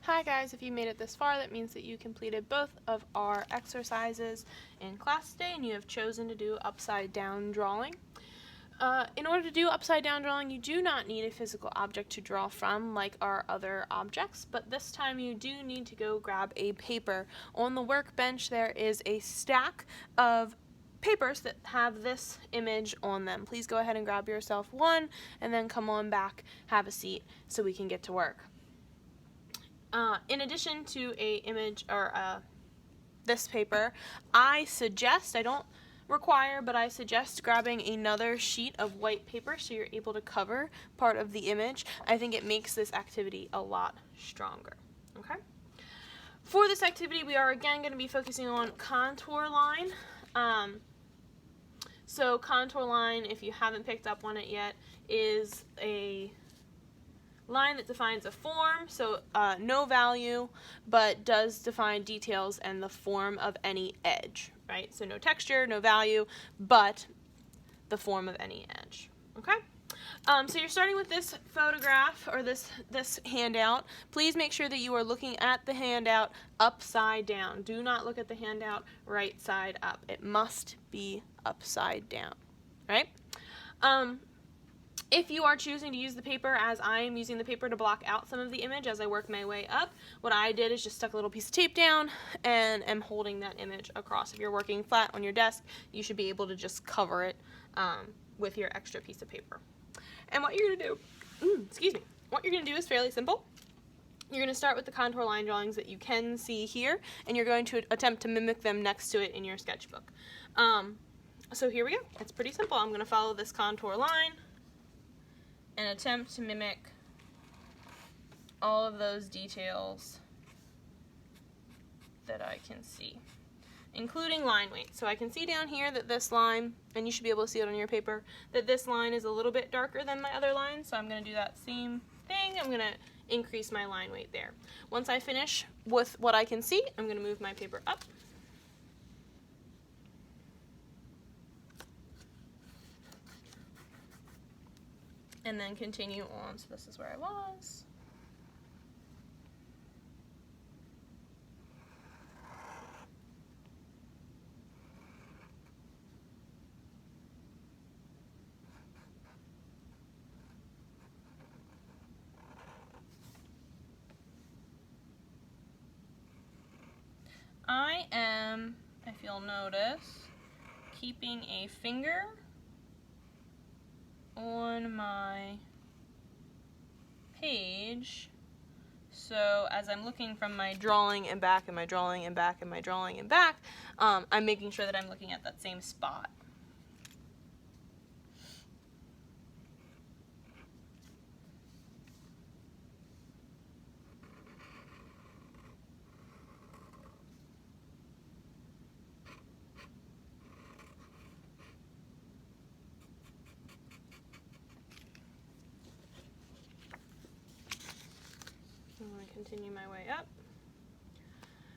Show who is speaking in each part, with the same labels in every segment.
Speaker 1: Hi guys, if you made it this far, that means that you completed both of our exercises in class today and you have chosen to do upside down drawing. In order to do upside down drawing, you do not need a physical object to draw from like our other objects, but this time you do need to go grab a paper. On the workbench there is a stack of papers that have this image on them. Please go ahead and grab yourself one and then come on back, have a seat so we can get to work. In addition to a image or this paper, I don't require, but I suggest grabbing another sheet of white paper so you're able to cover part of the image. I think it makes this activity a lot stronger. Okay? For this activity, we are again going to be focusing on contour line. So contour line, if you haven't picked up on it yet, is a line that defines a form, so no value, but does define details and the form of any edge, right? So no texture, no value, but the form of any edge, okay? So you're starting with this photograph or this handout. Please make sure that you are looking at the handout upside down. Do not look at the handout right side up. It must be upside down, right? If you are choosing to use the paper as I am using the paper to block out some of the image as I work my way up, what I did is just stuck a little piece of tape down and am holding that image across. If you're working flat on your desk, you should be able to just cover it with your extra piece of paper. And what you're going to do, what you're going to do is fairly simple. You're going to start with the contour line drawings that you can see here, and you're going to attempt to mimic them next to it in your sketchbook. So here we go. It's pretty simple. I'm going to follow this contour line and attempt to mimic all of those details that I can see, including line weight. So I can see down here that this line, and you should be able to see it on your paper, that this line is a little bit darker than my other line, so I'm going to do that same thing. I'm going to increase my line weight there. Once I finish with what I can see, I'm going to move my paper up. And then continue on. So this is where I was. I am, if you'll notice, keeping a finger on my page, so as I'm looking from my drawing and back and my drawing and back and my drawing and back, I'm making sure that I'm looking at that same spot. I'm going to continue my way up.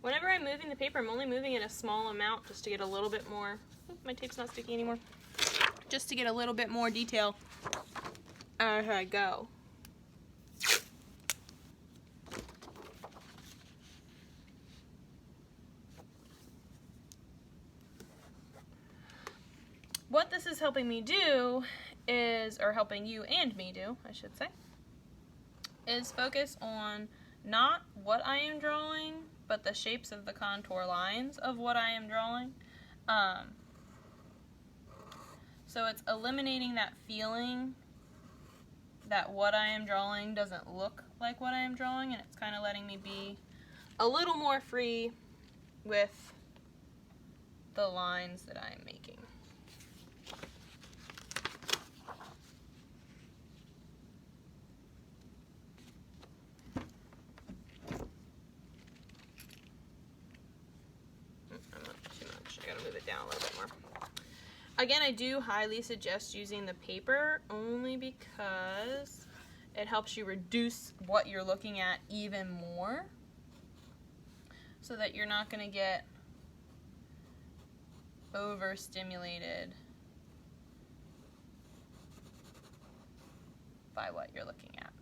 Speaker 1: Whenever I'm moving the paper, I'm only moving in a small amount just to get a little bit more, my tape's not sticky anymore, just to get a little bit more detail as I go. What this is helping me do is, or helping you and me do, I should say, is focus on not what I am drawing, but the shapes of the contour lines of what I am drawing. So it's eliminating that feeling that what I am drawing doesn't look like what I am drawing, and it's kind of letting me be a little more free with the lines that I'm making. Down a little bit more. Again, I do highly suggest using the paper only because it helps you reduce what you're looking at even more, so that you're not going to get overstimulated by what you're looking at.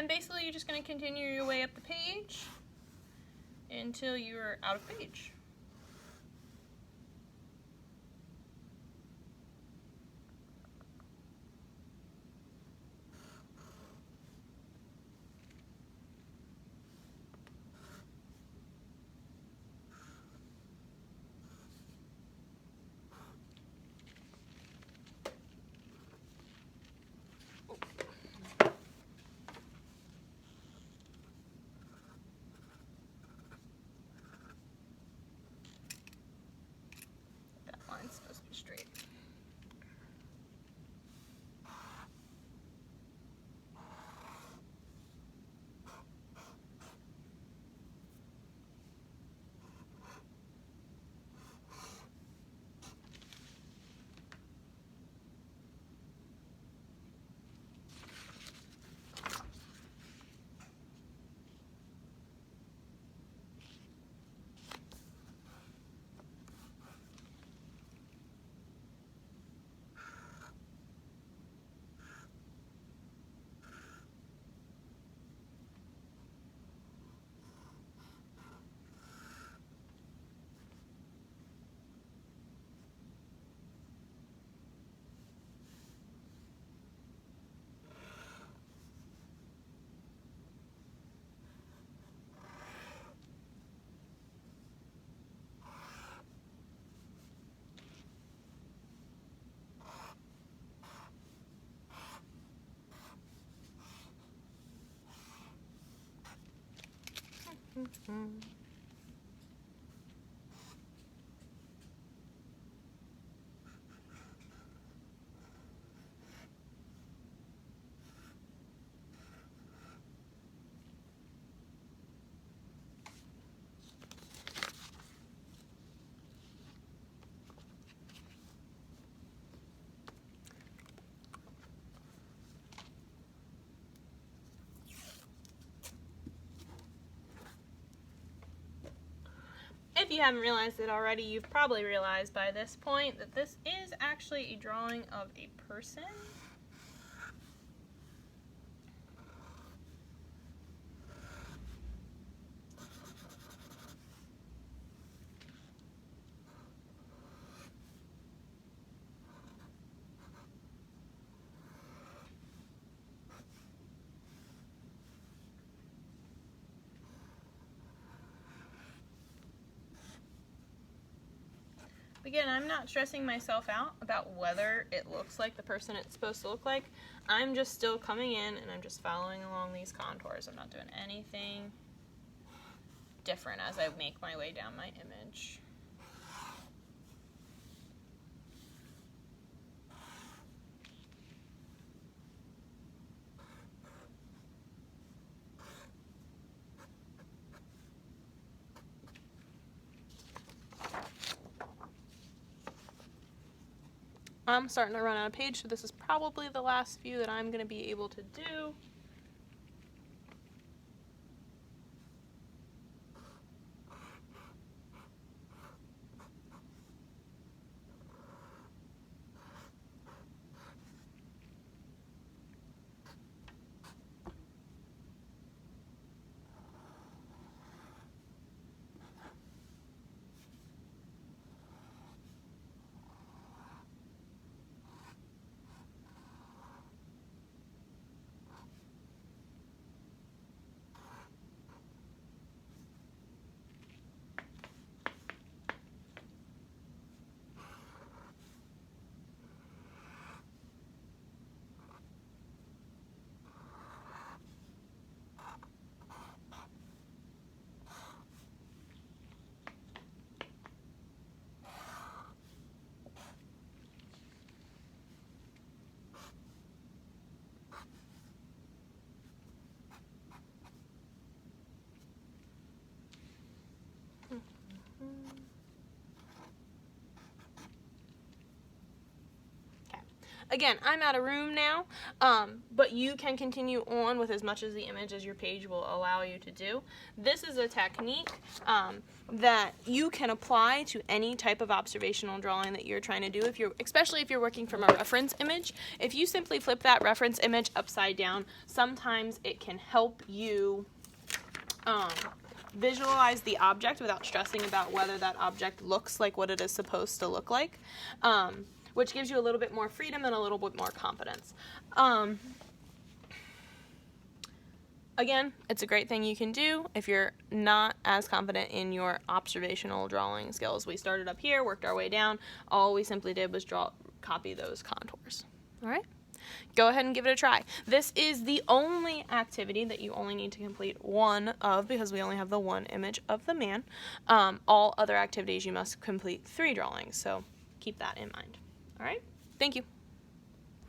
Speaker 1: basically you're just going to continue your way up the page until you're out of page. That line's supposed to be straight. If you haven't realized it already, you've probably realized by this point that this is actually a drawing of a person. Again, I'm not stressing myself out about whether it looks like the person it's supposed to look like. I'm just still coming in and I'm just following along these contours. I'm not doing anything different as I make my way down my image. I'm starting to run out of page, so this is probably the last few that I'm going to be able to do. Again, I'm out of room now, but you can continue on with as much of the image as your page will allow you to do. This is a technique that you can apply to any type of observational drawing that you're trying to do, especially if you're working from a reference image. If you simply flip that reference image upside down, sometimes it can help you visualize the object without stressing about whether that object looks like what it is supposed to look like, which gives you a little bit more freedom and a little bit more confidence. Again, it's a great thing you can do if you're not as confident in your observational drawing skills. We started up here, worked our way down. All we simply did was copy those contours. All right? Go ahead and give it a try. This is the only activity that you only need to complete one of, because we only have the one image of the man. All other activities you must complete 3 drawings, so keep that in mind. All right? Thank you.